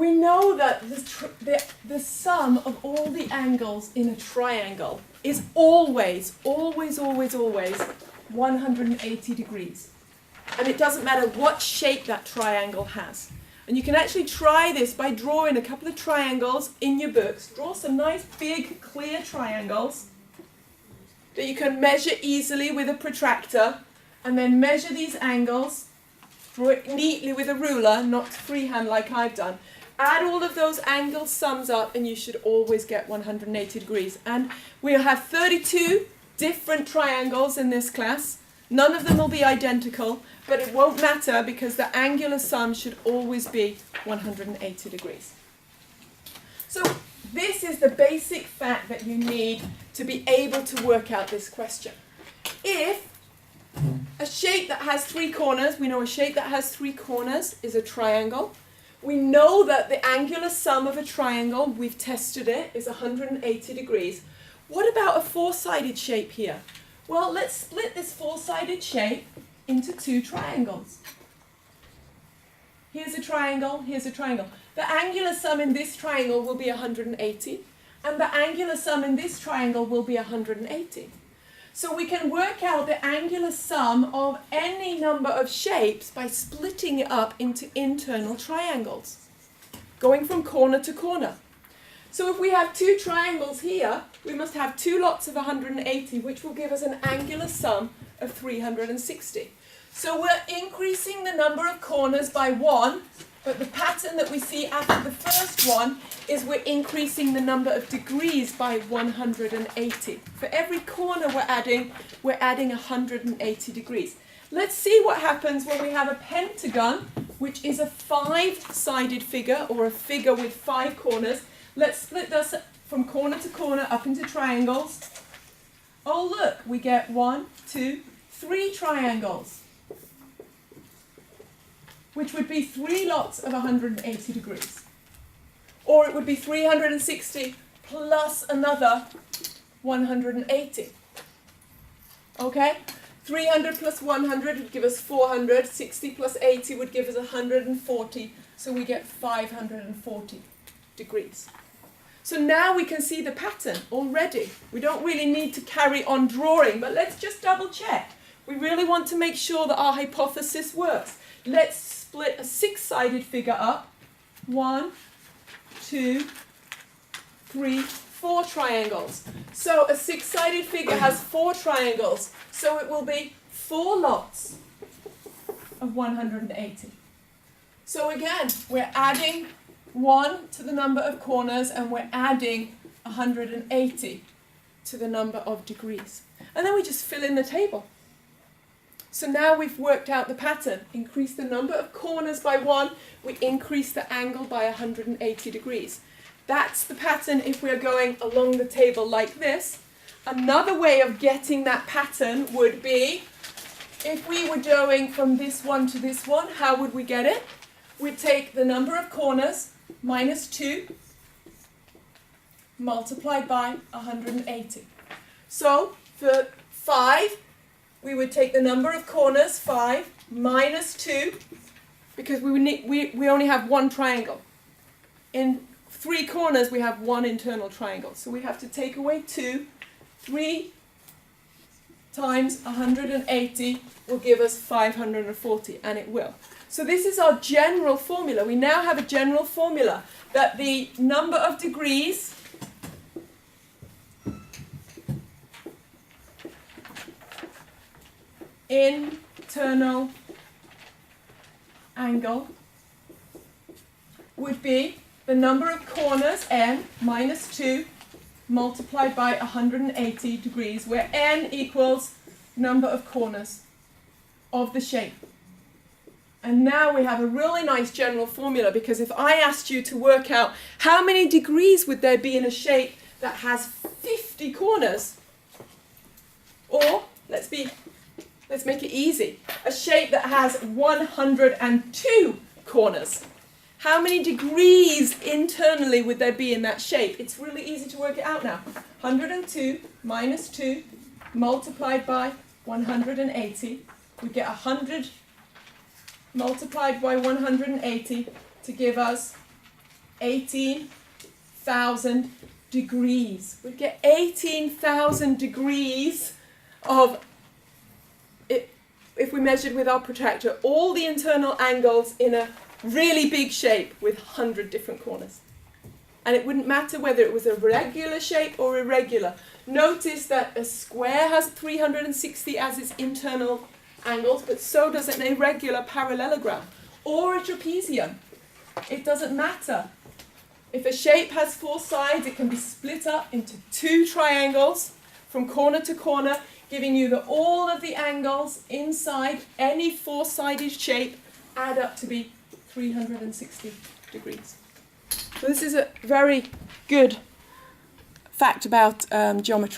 we know that the sum of all the angles in a triangle is always 180 degrees. And it doesn't matter what shape that triangle has. And you can actually try this by drawing a couple of triangles in your books. Draw some nice big clear triangles that you can measure easily with a protractor, and then measure these angles, draw it neatly with a ruler, not freehand like I've done. Add all of those angle sums up and you should always get 180 degrees. And we'll have 32 different triangles in this class. None of them will be identical, but it won't matter because the angular sum should always be 180 degrees. So this is the basic fact that you need to be able to work out this question. If a shape that has three corners, we know a shape that has three corners is a triangle. We know that the angular sum of a triangle, we've tested it, is 180 degrees. What about a four-sided shape here? Well, let's split this four-sided shape into two triangles. Here's a triangle, here's a triangle. The angular sum in this triangle will be 180, and the angular sum in this triangle will be 180. So we can work out the angular sum of any number of shapes by splitting it up into internal triangles, going from corner to corner. So if we have two triangles here, we must have two lots of 180, which will give us an angular sum of 360. So we're increasing the number of corners by 1, but the pattern that we see after the first one is we're increasing the number of degrees by 180. For every corner we're adding 180 degrees. Let's see what happens when we have a pentagon, which is a 5-sided figure, or a figure with 5 corners. Let's split this from corner to corner up into triangles. Oh look, we get 1, 2, 3 triangles, which would be 3 lots of 180 degrees. Or it would be 360 plus another 180. Okay? 300 plus 100 would give us 400. 60 plus 80 would give us 140. So we get 540 degrees. So now we can see the pattern already. We don't really need to carry on drawing, but let's just double check. We really want to make sure that our hypothesis works. Let's split a 6-sided figure up. 1, 2, 3, 4 triangles. So a 6-sided figure has 4 triangles. So it will be 4 lots of 180. So again, we're adding 1 to the number of corners and we're adding 180 to the number of degrees. And then we just fill in the table. So now we've worked out the pattern. Increase the number of corners by 1, we increase the angle by 180 degrees. That's the pattern if we're going along the table like this. Another way of getting that pattern would be, if we were going from this one to this one, how would we get it? We'd take the number of corners, minus 2, multiplied by 180. So for 5, we would take the number of corners, 5, minus 2, because we only have one triangle. In 3 corners, we have one internal triangle. So we have to take away 2. 3 times 180 will give us 540, and it will. So this is our general formula. We now have a general formula that the number of degrees internal angle would be the number of corners, n, minus 2, multiplied by 180 degrees, where n equals number of corners of the shape. And now we have a really nice general formula, because if I asked you to work out how many degrees would there be in a shape that has 50 corners, or let's make it easy, a shape that has 102 corners, how many degrees internally would there be in that shape? It's really easy to work it out now. 102 minus 2 multiplied by 180, we get 100 multiplied by 180 to give us 18,000 degrees. We'd get 18,000 degrees of, if we measured with our protractor, all the internal angles in a really big shape with 100 different corners. And it wouldn't matter whether it was a regular shape or irregular. Notice that a square has 360 as its internal angles, but so does an irregular parallelogram or a trapezium. It doesn't matter. If a shape has 4 sides, it can be split up into 2 triangles from corner to corner, giving you that all of the angles inside any 4-sided shape add up to be 360 degrees. So this is a very good fact about geometry.